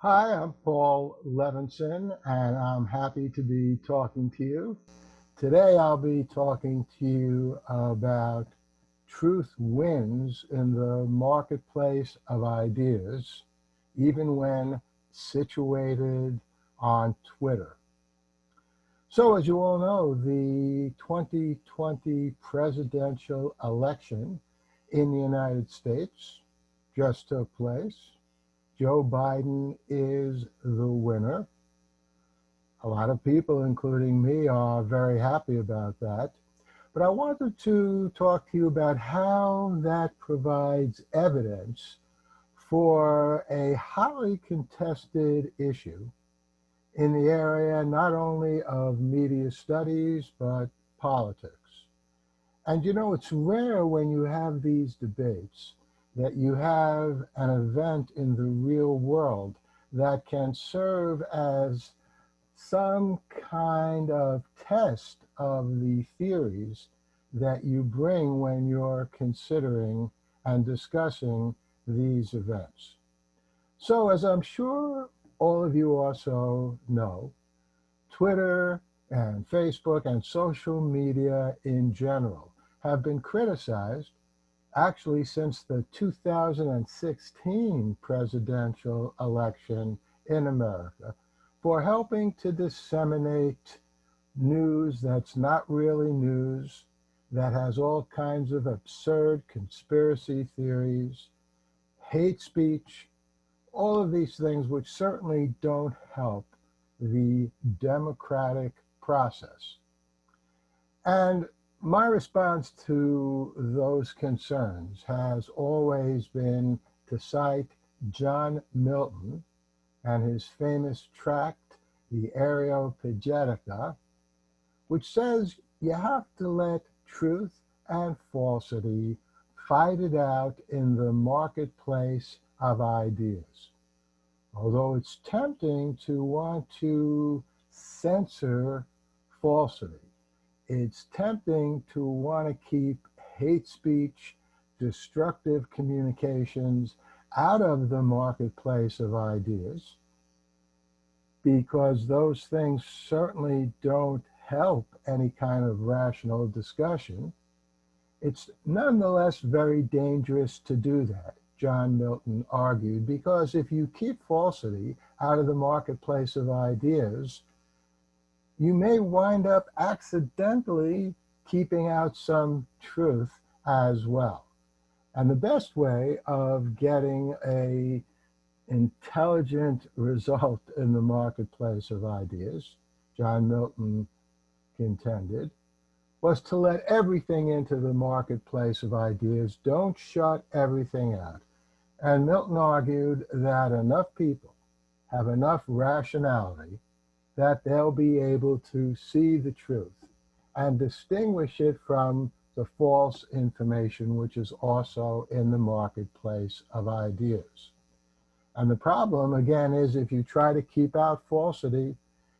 Hi, I'm Paul Levinson, and I'm happy to be talking to you. Today, I'll be talking to you about truth wins in the marketplace of ideas, even when situated on Twitter. So, as you all know, the 2020 presidential election in the United States just took place. Joe Biden is the winner. A lot of people, including me, are very happy about that. But I wanted to talk to you about how that provides evidence for a highly contested issue in the area not only of media studies, but politics. And it's rare when you have these debates that you have an event in the real world that can serve as some kind of test of the theories that you bring when you're considering and discussing these events. So, as I'm sure all of you also know, Twitter and Facebook and social media in general have been criticized actually since the 2016 presidential election in America for helping to disseminate news that's not really news, that has all kinds of absurd conspiracy theories, hate speech, all of these things which certainly don't help the democratic process. And my response to those concerns has always been to cite John Milton and his famous tract, The Areopagitica, which says you have to let truth and falsity fight it out in the marketplace of ideas. Although it's tempting to want to censor falsity, it's tempting to want to keep hate speech, destructive communications out of the marketplace of ideas, because those things certainly don't help any kind of rational discussion. It's nonetheless very dangerous to do that, John Milton argued, because if you keep falsity out of the marketplace of ideas, you may wind up accidentally keeping out some truth as well. And the best way of getting a intelligent result in the marketplace of ideas, John Milton contended, was to let everything into the marketplace of ideas. Don't shut everything out. And Milton argued that enough people have enough rationality that they'll be able to see the truth and distinguish it from the false information which is also in the marketplace of ideas. And the problem, again, is if you try to keep out falsity,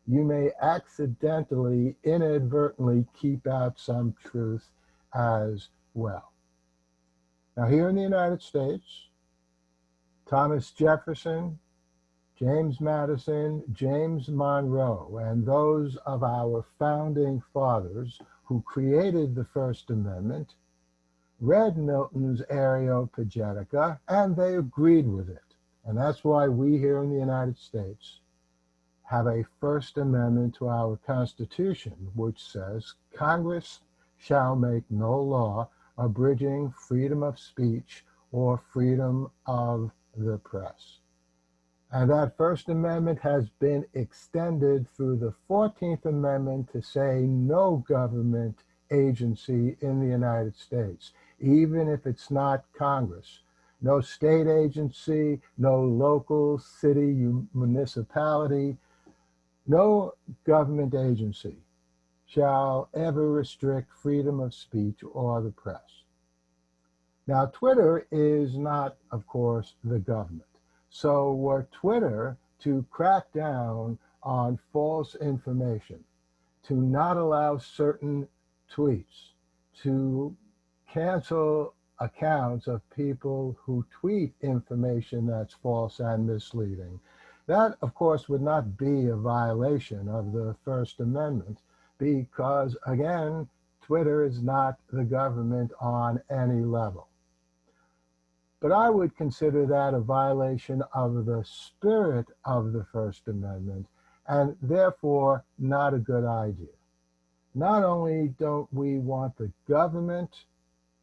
you may accidentally, inadvertently keep out some truth as well. Now, here in the United States, Thomas Jefferson, James Madison, James Monroe, and those of our founding fathers who created the First Amendment read Milton's Areopagitica, and they agreed with it. And that's why we here in the United States have a First Amendment to our Constitution, which says Congress shall make no law abridging freedom of speech or freedom of the press. And that First Amendment has been extended through the 14th Amendment to say no government agency in the United States, even if it's not Congress, no state agency, no local city, municipality, no government agency shall ever restrict freedom of speech or the press. Now, Twitter is not, of course, the government. So were Twitter to crack down on false information, to not allow certain tweets, to cancel accounts of people who tweet information that's false and misleading, That, of course, would not be a violation of the First Amendment because, again, Twitter is not the government on any level. But I would consider that a violation of the spirit of the First Amendment and therefore not a good idea. Not only don't we want the government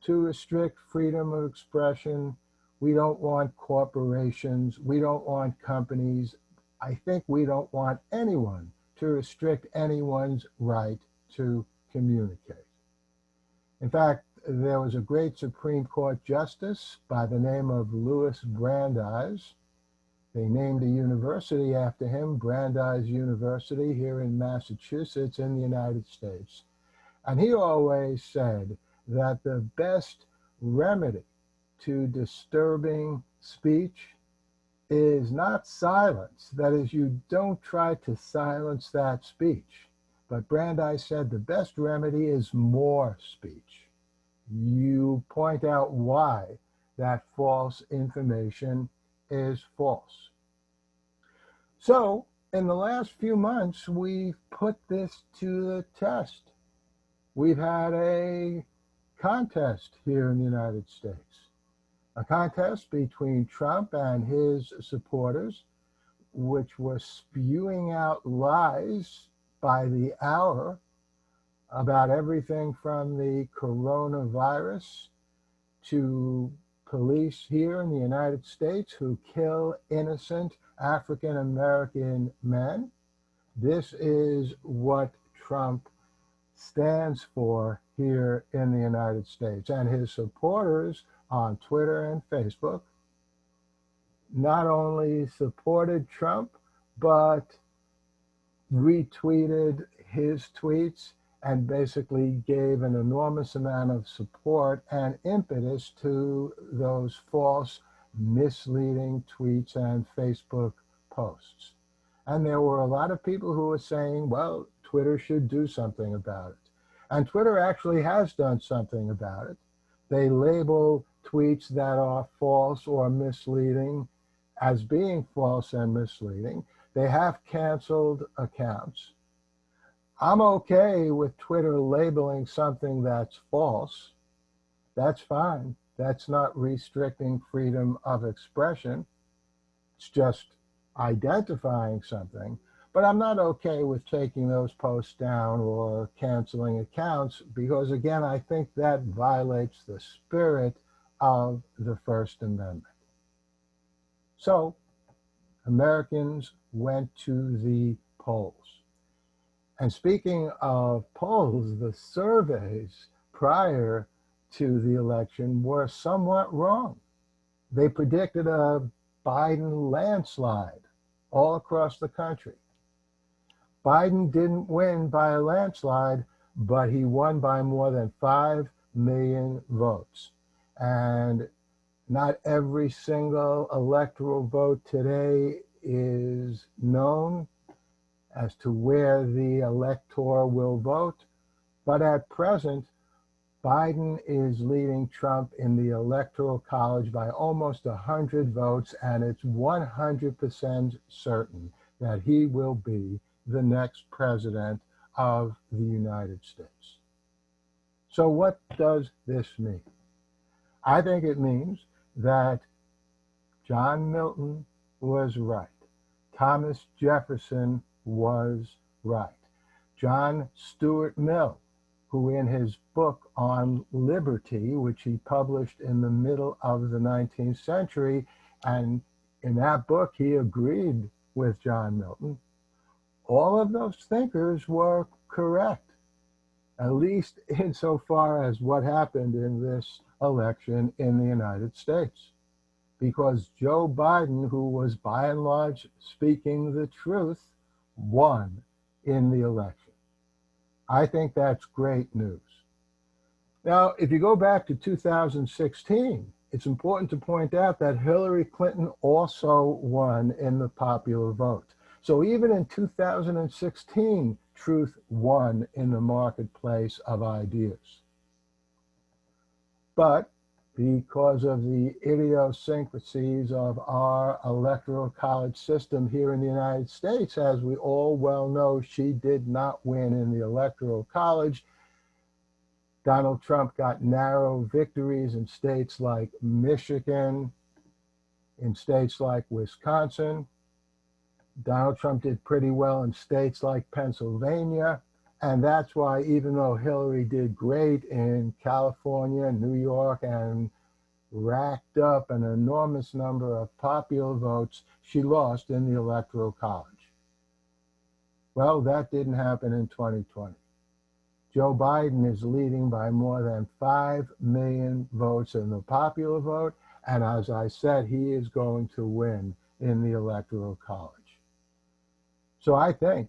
to restrict freedom of expression, we don't want corporations, we don't want companies. I think we don't want anyone to restrict anyone's right to communicate. In fact, there was a great Supreme Court justice by the name of Louis Brandeis. They named a university after him, Brandeis University, here in Massachusetts in the United States. And he always said that the best remedy to disturbing speech is not silence. That is, you don't try to silence that speech. But Brandeis said the best remedy is more speech. You point out why that false information is false. So, in the last few months, we've put this to the test. We've had a contest here in the United States, a contest between Trump and his supporters, which was spewing out lies by the hour about everything from the coronavirus to police here in the United States who kill innocent African American men. This is what Trump stands for here in the United States. And his supporters on Twitter and Facebook not only supported Trump, but retweeted his tweets and basically gave an enormous amount of support and impetus to those false, misleading tweets and Facebook posts. And there were a lot of people who were saying, well, Twitter should do something about it. And Twitter actually has done something about it. They label tweets that are false or misleading as being false and misleading. They have canceled accounts. I'm okay with Twitter labeling something that's false. That's fine. That's not restricting freedom of expression. It's just identifying something. But I'm not okay with taking those posts down or canceling accounts because, again, I think that violates the spirit of the First Amendment. So Americans went to the polls. And speaking of polls, the surveys prior to the election were somewhat wrong. They predicted a Biden landslide all across the country. Biden didn't win by a landslide, but he won by more than 5 million votes. And not every single electoral vote today is known as to where the elector will vote. But at present, Biden is leading Trump in the Electoral College by almost 100 votes, and it's 100% certain that he will be the next president of the United States. So what does this mean? I think it means that John Milton was right. Thomas Jefferson was right. John Stuart Mill, who in his book on liberty, which he published in the middle of the 19th century, and in that book he agreed with John Milton, all of those thinkers were correct, at least insofar as what happened in this election in the United States. Because Joe Biden, who was by and large speaking the truth, won in the election. I think that's great news. Now, if you go back to 2016, it's important to point out that Hillary Clinton also won in the popular vote. So even in 2016, truth won in the marketplace of ideas. But because of the idiosyncrasies of our electoral college system here in the United States. As we all well know, she did not win in the electoral college. Donald Trump got narrow victories in states like Michigan, in states like Wisconsin. Donald Trump did pretty well in states like Pennsylvania. And that's why, even though Hillary did great in California, New York, and racked up an enormous number of popular votes, she lost in the Electoral College. Well, that didn't happen in 2020. Joe Biden is leading by more than 5 million votes in the popular vote, and as I said, he is going to win in the Electoral College. So I think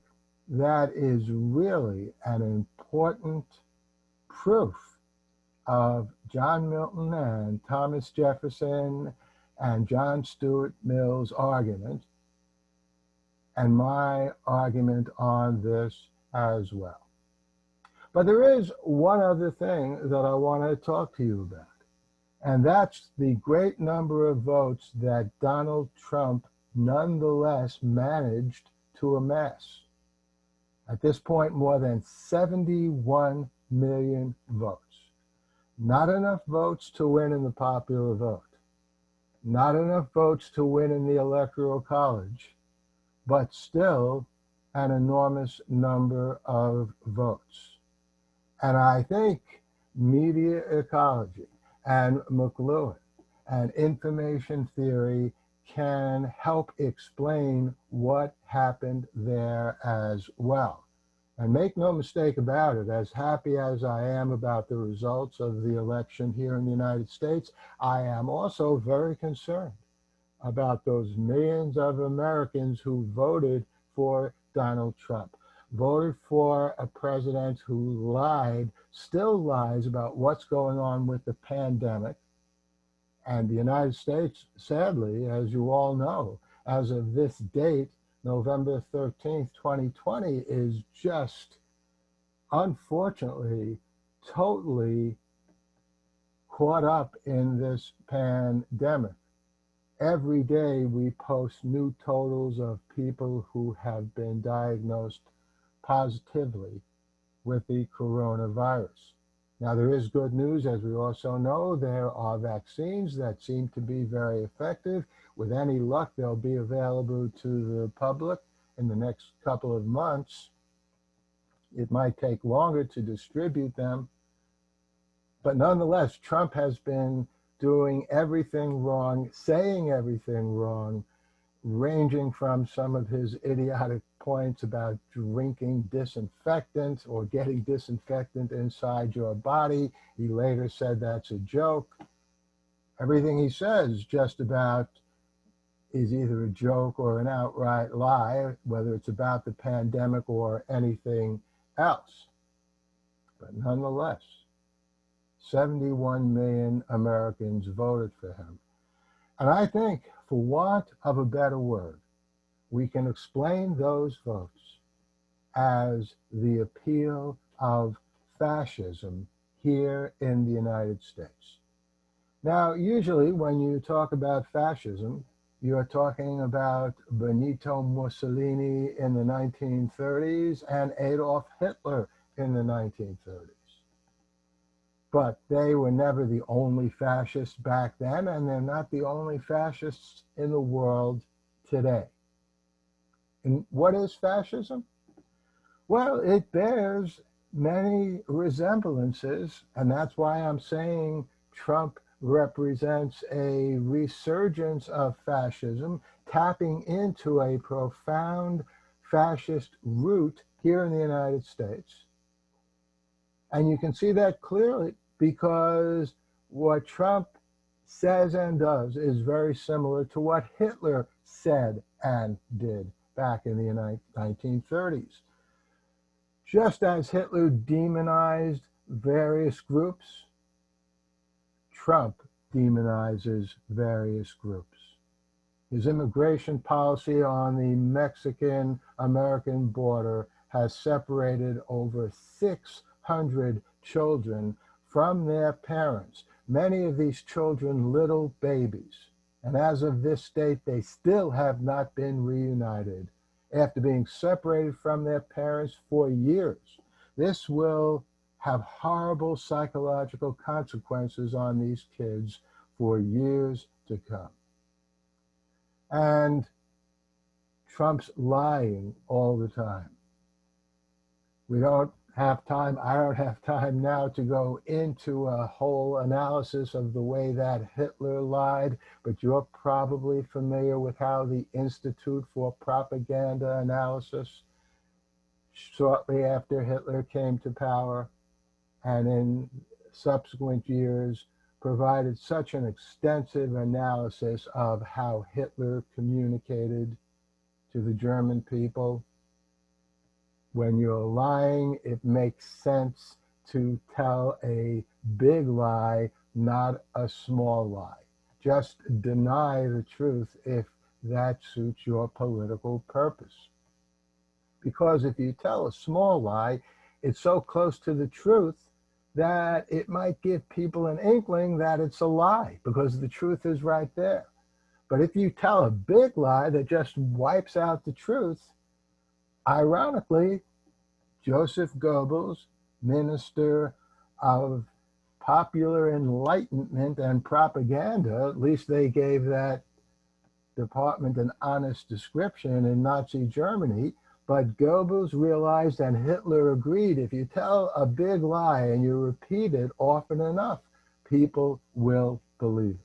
that is really an important proof of John Milton and Thomas Jefferson and John Stuart Mill's argument, and my argument on this as well. But there is one other thing that I want to talk to you about, and that's the great number of votes that Donald Trump nonetheless managed to amass. At this point, more than 71 million votes. Not enough votes to win in the popular vote. Not enough votes to win in the Electoral College, but still an enormous number of votes. And I think media ecology and McLuhan and information theory can help explain what happened there as well. And make no mistake about it, as happy as I am about the results of the election here in the United States, I am also very concerned about those millions of Americans who voted for Donald Trump, voted for a president who lied, still lies about what's going on with the pandemic. And the United States, sadly, as you all know, as of this date, November 13th, 2020, is just, unfortunately, totally caught up in this pandemic. Every day we post new totals of people who have been diagnosed positively with the coronavirus. Now, there is good news. As we also know, there are vaccines that seem to be very effective. With any luck, they'll be available to the public in the next couple of months. It might take longer to distribute them. But nonetheless, Trump has been doing everything wrong, saying everything wrong, ranging from some of his idiotic points about drinking disinfectant or getting disinfectant inside your body. He later said that's a joke. Everything he says just about is either a joke or an outright lie, whether it's about the pandemic or anything else. But nonetheless, 71 million Americans voted for him. And I think, for want of a better word, we can explain those votes as the appeal of fascism here in the United States. Now, usually when you talk about fascism, you're talking about Benito Mussolini in the 1930s and Adolf Hitler in the 1930s. But they were never the only fascists back then, and they're not the only fascists in the world today. And what is fascism? Well, it bears many resemblances, and that's why I'm saying Trump represents a resurgence of fascism, tapping into a profound fascist root here in the United States. And you can see that clearly because what Trump says and does is very similar to what Hitler said and did back in the 1930s. Just as Hitler demonized various groups, Trump demonizes various groups. His immigration policy on the Mexican-American border has separated over 600 children from their parents many of these children little babies. And as of this date, they still have not been reunited after being separated from their parents for years. This will have horrible psychological consequences on these kids for years to come. And Trump's lying all the time. We don't have time, I don't have time now to go into a whole analysis of the way that Hitler lied, but you're probably familiar with how the Institute for Propaganda Analysis, shortly after Hitler came to power and in subsequent years, provided such an extensive analysis of how Hitler communicated to the German people. When you're lying, it makes sense to tell a big lie, not a small lie. Just deny the truth if that suits your political purpose. Because if you tell a small lie, it's so close to the truth that it might give people an inkling that it's a lie, because the truth is right there. But if you tell a big lie that just wipes out the truth, ironically, Joseph Goebbels, Minister of Popular Enlightenment and Propaganda, at least they gave that department an honest description in Nazi Germany, but Goebbels realized and Hitler agreed, if you tell a big lie and you repeat it often enough, people will believe it.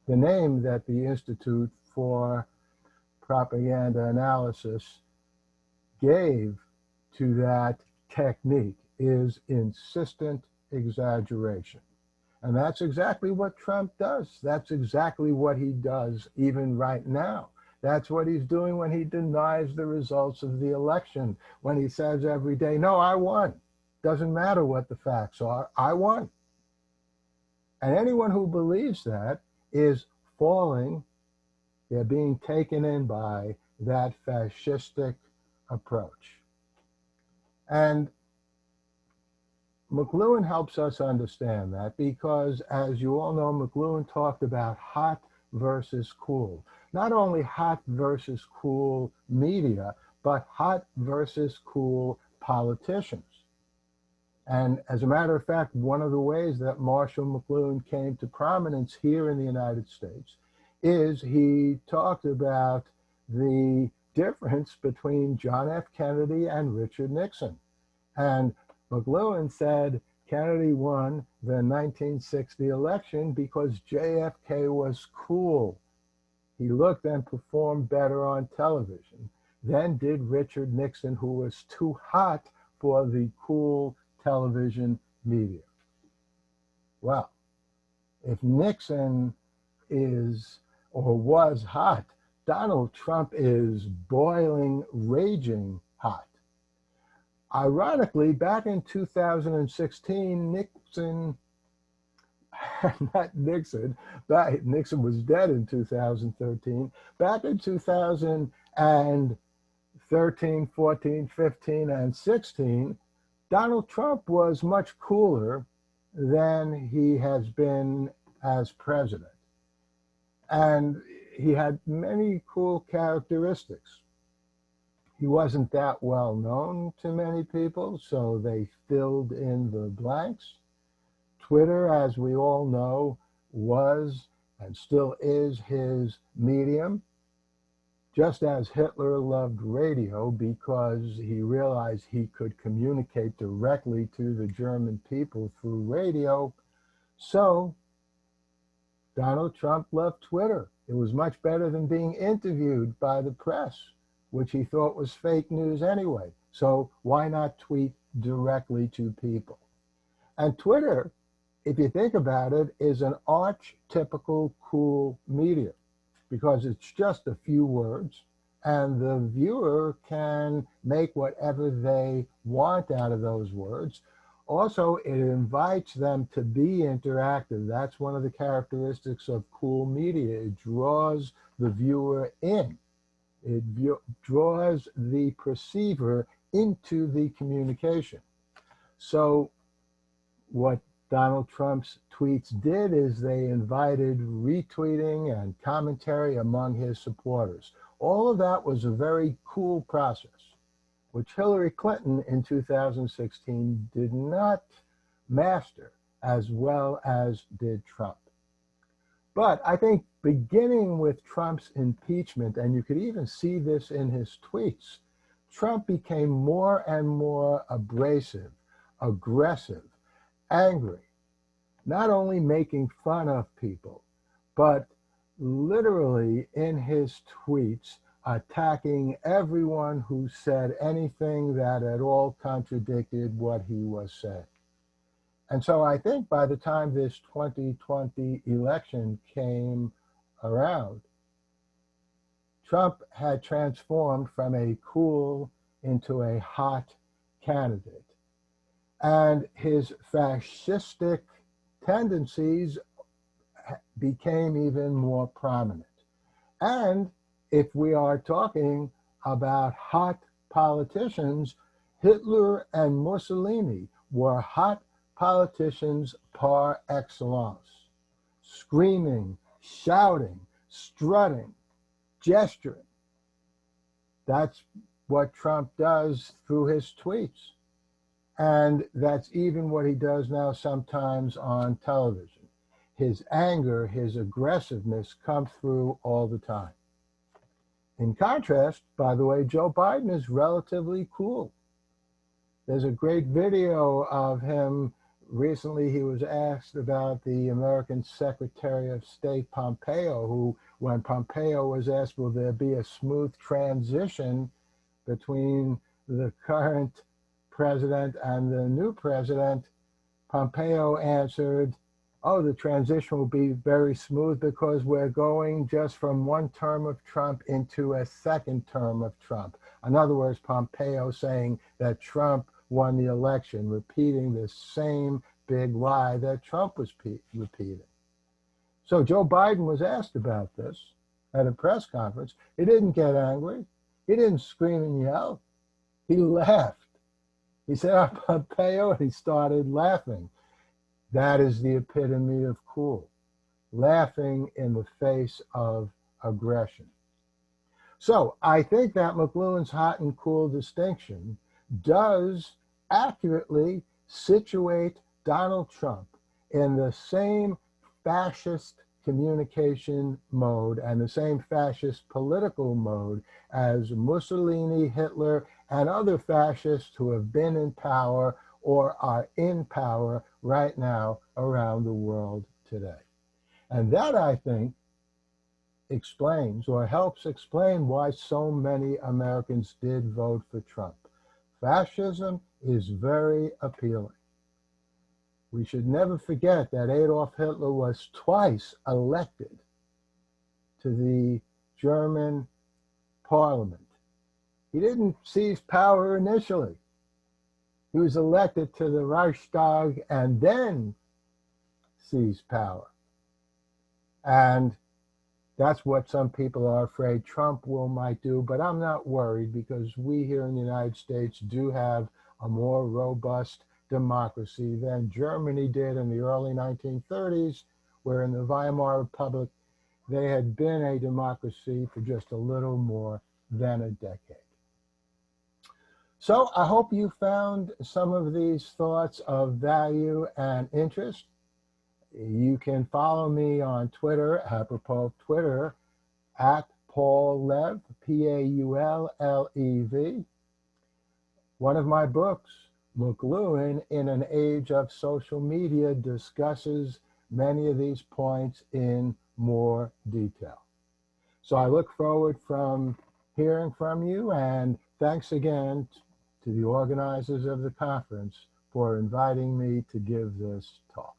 The name that the Institute for Propaganda Analysis gave to that technique is insistent exaggeration. And that's exactly what Trump does. That's exactly what he does even right now. That's what he's doing when he denies the results of the election, when he says every day, no, I won. Doesn't matter what the facts are, I won. And anyone who believes that is falling, they're being taken in by that fascistic approach. And McLuhan helps us understand that because, as you all know, McLuhan talked about hot versus cool. Not only hot versus cool media, but hot versus cool politicians. And as a matter of fact, one of the ways that Marshall McLuhan came to prominence here in the United States is he talked about the difference between John F. Kennedy and Richard Nixon. And McLuhan said Kennedy won the 1960 election because JFK was cool. He looked and performed better on television than did Richard Nixon, who was too hot for the cool television media. Well, if Nixon is or was hot, Donald Trump is boiling, raging hot. Ironically, back in 2016, Nixon was dead in 2013. Back in 2013, 14, 15, and 16, Donald Trump was much cooler than he has been as president. And he had many cool characteristics. He wasn't that well known to many people, so they filled in the blanks. Twitter, as we all know, was and still is his medium, just as Hitler loved radio because he realized he could communicate directly to the German people through radio. So Donald Trump loved Twitter. It was much better than being interviewed by the press, which he thought was fake news anyway. So why not tweet directly to people? And Twitter, if you think about it, is an archetypical cool media because it's just a few words and the viewer can make whatever they want out of those words. Also, it invites them to be interactive. That's one of the characteristics of cool media. It draws the viewer in. It draws the perceiver into the communication. So what Donald Trump's tweets did is they invited retweeting and commentary among his supporters. All of that was a very cool process, which Hillary Clinton in 2016 did not master as well as did Trump. But I think beginning with Trump's impeachment, and you could even see this in his tweets, Trump became more and more abrasive, aggressive, angry, not only making fun of people, but literally in his tweets attacking everyone who said anything that at all contradicted what he was saying. And so I think by the time this 2020 election came around, Trump had transformed from a cool into a hot candidate. And his fascistic tendencies became even more prominent. And if we are talking about hot politicians, Hitler and Mussolini were hot politicians par excellence, screaming, shouting, strutting, gesturing. That's what Trump does through his tweets. And that's even what he does now sometimes on television. His anger, his aggressiveness come through all the time. In contrast, by the way, Joe Biden is relatively cool. There's a great video of him. Recently, he was asked about the American Secretary of State Pompeo, who, when Pompeo was asked, will there be a smooth transition between the current president and the new president, Pompeo answered, oh, the transition will be very smooth because we're going just from one term of Trump into a second term of Trump. In other words, Pompeo saying that Trump won the election, repeating the same big lie that Trump was repeating. So Joe Biden was asked about this at a press conference. He didn't get angry. He didn't scream and yell. He laughed. He said, oh, Pompeo, and he started laughing. That is the epitome of cool, laughing in the face of aggression. So I think that McLuhan's hot and cool distinction does accurately situate Donald Trump in the same fascist communication mode and the same fascist political mode as Mussolini, Hitler, and other fascists who have been in power or are in power right now around the world today. And that, I think, explains or helps explain why so many Americans did vote for Trump. Fascism is very appealing. We should never forget that Adolf Hitler was twice elected to the German parliament. He didn't seize power initially. He was elected to the Reichstag and then seized power. And that's what some people are afraid Trump might do, but I'm not worried because we here in the United States do have a more robust democracy than Germany did in the early 1930s, where in the Weimar Republic, they had been a democracy for just a little more than a decade. So I hope you found some of these thoughts of value and interest. You can follow me on Twitter, apropos of Twitter, at Paul Lev, P-A-U-L-L-E-V. One of my books, McLuhan in an Age of Social Media, discusses many of these points in more detail. So I look forward from hearing from you, and thanks again to the organizers of the conference for inviting me to give this talk.